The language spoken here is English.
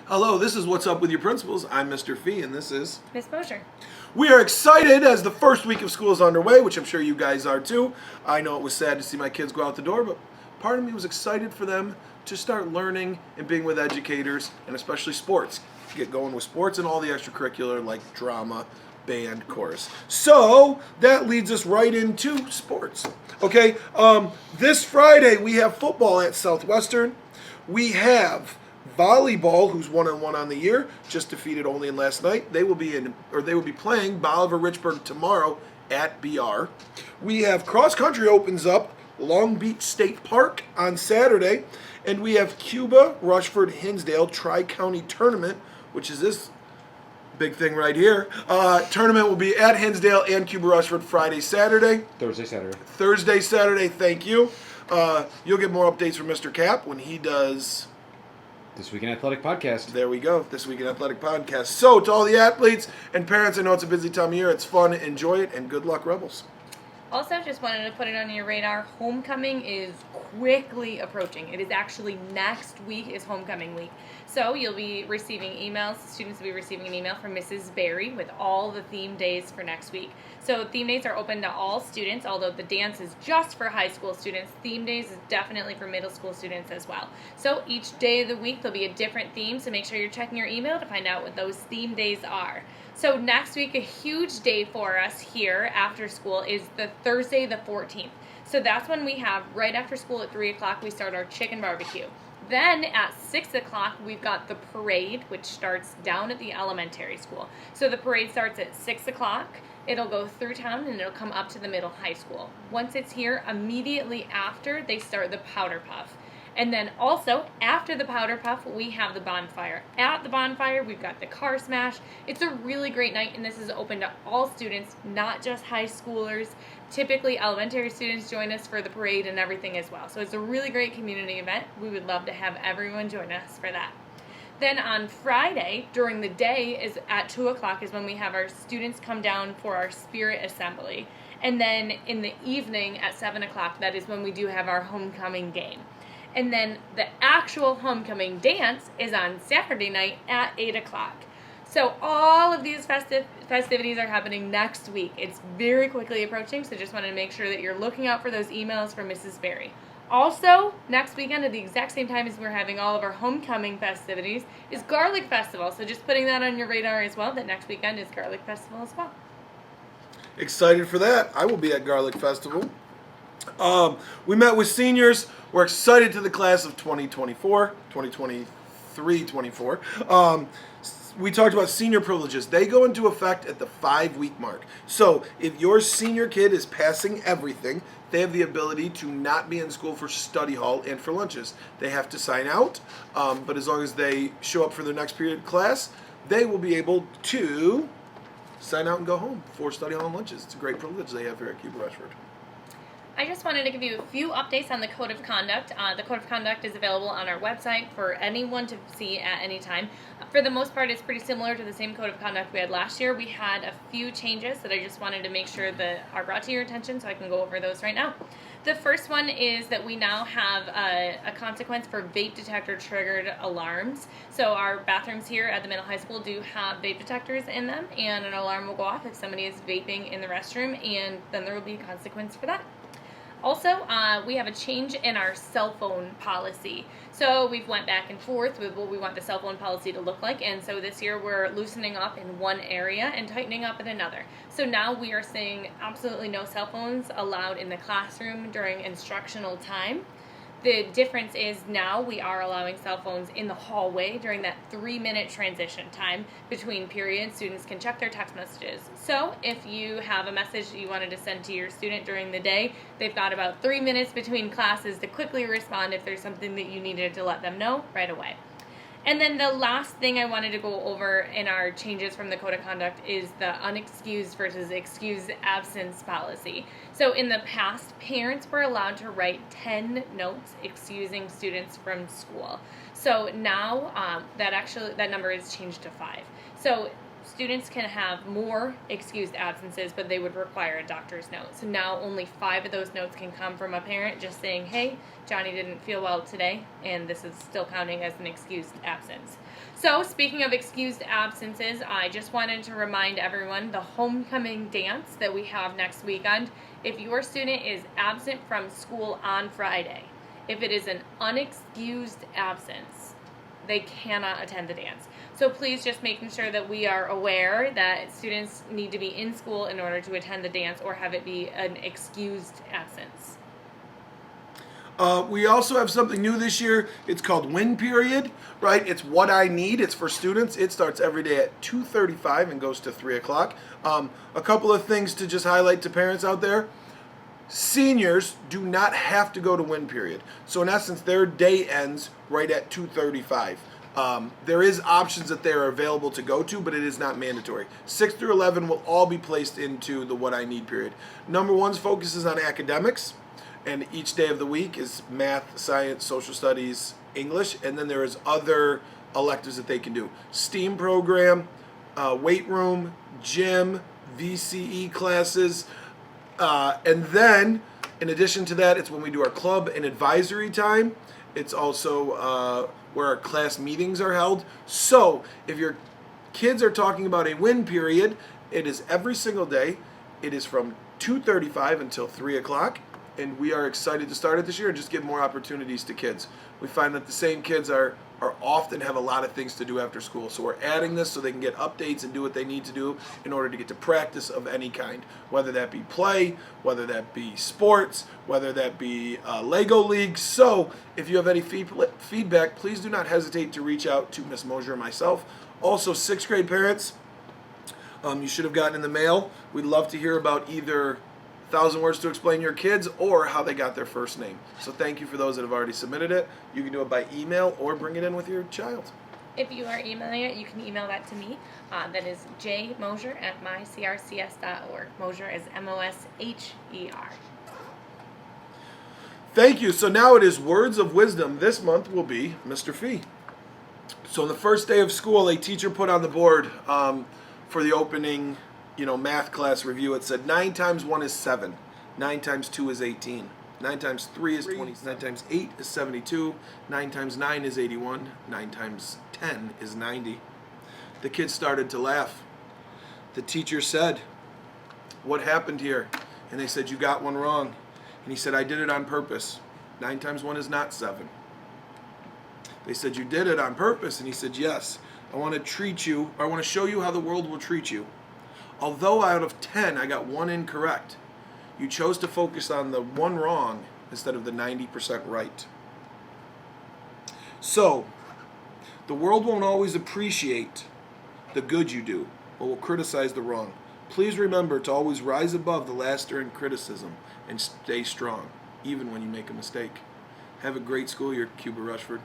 Hello, this is What's Up with Your Principals. I'm Mr. Fee, and this is... Miss Mosher. We are excited as the first week of school is underway, which I'm sure you guys are too. I know it was sad to see my kids go out the door, but part of me was excited for them to start learning and being with educators, and especially sports. Get going with sports and all the extracurricular like drama, band, chorus. So that leads us right into sports. Okay, this Friday we have football at Southwestern. We have volleyball, who's 1-1 on the year, just defeated Olean last night. They will be playing Bolivar Richburg tomorrow at BR. We have cross country opens up Long Beach State Park on Saturday, and we have Cuba Rushford Hinsdale Tri-County Tournament, which is this big thing right here. Tournament will be at Hinsdale and Cuba Rushford Friday, Saturday. Thursday, Saturday, thank you. You'll get more updates from Mr. Cap when he does... This Week in Athletic Podcast. There we go. This Week in Athletic Podcast. So, to all the athletes and parents, I know it's a busy time of year. It's fun. Enjoy it, and good luck, Rebels. Also, just wanted to put it on your radar. Homecoming is quickly approaching. It is actually next week is homecoming week. So you'll be receiving emails. Students will be receiving an email from Mrs. Berry with all the theme days for next week. So theme days are open to all students, although the dance is just for high school students. Theme days is definitely for middle school students as well. So each day of the week there'll be a different theme, so make sure you're checking your email to find out what those theme days are. So next week, a huge day for us here after school is the Thursday the 14th. So that's when we have, right after school at 3 o'clock, we start our chicken barbecue. Then at 6 o'clock, we've got the parade, which starts down at the elementary school. So the parade starts at 6 o'clock. It'll go through town and it'll come up to the middle high school. Once it's here, immediately after, they start the powder puff. And then also, after the powder puff, we have the bonfire. At the bonfire, we've got the car smash. It's a really great night, and this is open to all students, not just high schoolers. Typically, elementary students join us for the parade and everything as well. So it's a really great community event. We would love to have everyone join us for that. Then on Friday, during the day, is at 2 o'clock is when we have our students come down for our spirit assembly. And then in the evening at 7 o'clock, that is when we do have our homecoming game. And then the actual homecoming dance is on Saturday night at 8 o'clock. So all of these festivities are happening next week. It's very quickly approaching, so just wanted to make sure that you're looking out for those emails from Mrs. Berry. Also, next weekend at the exact same time as we're having all of our homecoming festivities is Garlic Festival. So just putting that on your radar as well, that next weekend is Garlic Festival as well. Excited for that. I will be at Garlic Festival. We met with seniors. We're excited to the class of 2023-24. We talked about senior privileges. They go into effect at the 5-week mark. So if your senior kid is passing everything, they have the ability to not be in school for study hall and for lunches. They have to sign out, but as long as they show up for their next period class, they will be able to sign out and go home for study hall and lunches. It's a great privilege they have here at Cuba Rushford. I just wanted to give you a few updates on the Code of Conduct. The Code of Conduct is available on our website for anyone to see at any time. For the most part, it's pretty similar to the same Code of Conduct we had last year. We had a few changes that I just wanted to make sure that are brought to your attention, so I can go over those right now. The first one is that we now have a consequence for vape detector triggered alarms. So our bathrooms here at the middle high school do have vape detectors in them, and an alarm will go off if somebody is vaping in the restroom, and then there will be a consequence for that. Also, we have a change in our cell phone policy. So we've went back and forth with what we want the cell phone policy to look like, and so this year we're loosening up in one area and tightening up in another. So now we are saying absolutely no cell phones allowed in the classroom during instructional time. The difference is now we are allowing cell phones in the hallway during that 3-minute transition time between periods. Students can check their text messages. So if you have a message that you wanted to send to your student during the day, they've got about 3 minutes between classes to quickly respond if there's something that you needed to let them know right away. And then the last thing I wanted to go over in our changes from the Code of Conduct is the unexcused versus excused absence policy. So in the past, parents were allowed to write 10 notes excusing students from school. So now that number is changed to 5. So students can have more excused absences, but they would require a doctor's note. So now only 5 of those notes can come from a parent just saying, hey, Johnny didn't feel well today, and this is still counting as an excused absence. So speaking of excused absences, I just wanted to remind everyone the homecoming dance that we have next weekend. If your student is absent from school on Friday, if it is an unexcused absence, they cannot attend the dance. So please just making sure that we are aware that students need to be in school in order to attend the dance or have it be an excused absence. We also have something new this year. It's called Win Period, right? It's what I need. It's for students. It starts every day at 2:35 and goes to 3 o'clock. A couple of things to just highlight to parents out there. Seniors do not have to go to Win Period. So in essence, their day ends right at 2:35. There is options that they are available to go to, but it is not mandatory. 6 through 11 will all be placed into the What I Need period. Number 1 focuses on academics, and each day of the week is math, science, social studies, English, and then there is other electives that they can do. STEAM program, weight room, gym, VCE classes, and then in addition to that, it's when we do our club and advisory time. It's also where our class meetings are held. So if your kids are talking about a Win period, it is every single day. It is from 2:35 until 3 o'clock. And we are excited to start it this year and just give more opportunities to kids. We find that the same kids are often have a lot of things to do after school. So we're adding this so they can get updates and do what they need to do in order to get to practice of any kind, whether that be play, whether that be sports, whether that be Lego League. So if you have any feedback, please do not hesitate to reach out to Ms. Mosier and myself. Also, 6th grade parents, you should have gotten in the mail. We'd love to hear about either 1,000 Words to Explain Your Kids or how they got their first name. So thank you for those that have already submitted it. You can do it by email or bring it in with your child. If you are emailing it, you can email that to me. That is jmosier@mycrcs.org. Mosier is Mosher. Thank you. So now it is Words of Wisdom. This month will be Mr. Fee. So on the first day of school, a teacher put on the board for the opening math class review, it said 9 times 1 is 7, 9 times 2 is 18, 9 times 3 is 20, 9 times 8 is 72, 9 times 9 is 81, 9 times 10 is 90. The kids started to laugh. The teacher said, "What happened here?" And they said, "You got one wrong." And he said, "I did it on purpose. 9 times 1 is not 7. They said, "You did it on purpose." And he said, "Yes. I want to show you how the world will treat you. Although out of 10 I got 1 incorrect, you chose to focus on the 1 wrong instead of the 90% right." So, the world won't always appreciate the good you do, but will criticize the wrong. Please remember to always rise above the laughter and criticism and stay strong, even when you make a mistake. Have a great school year, Cuba Rushford.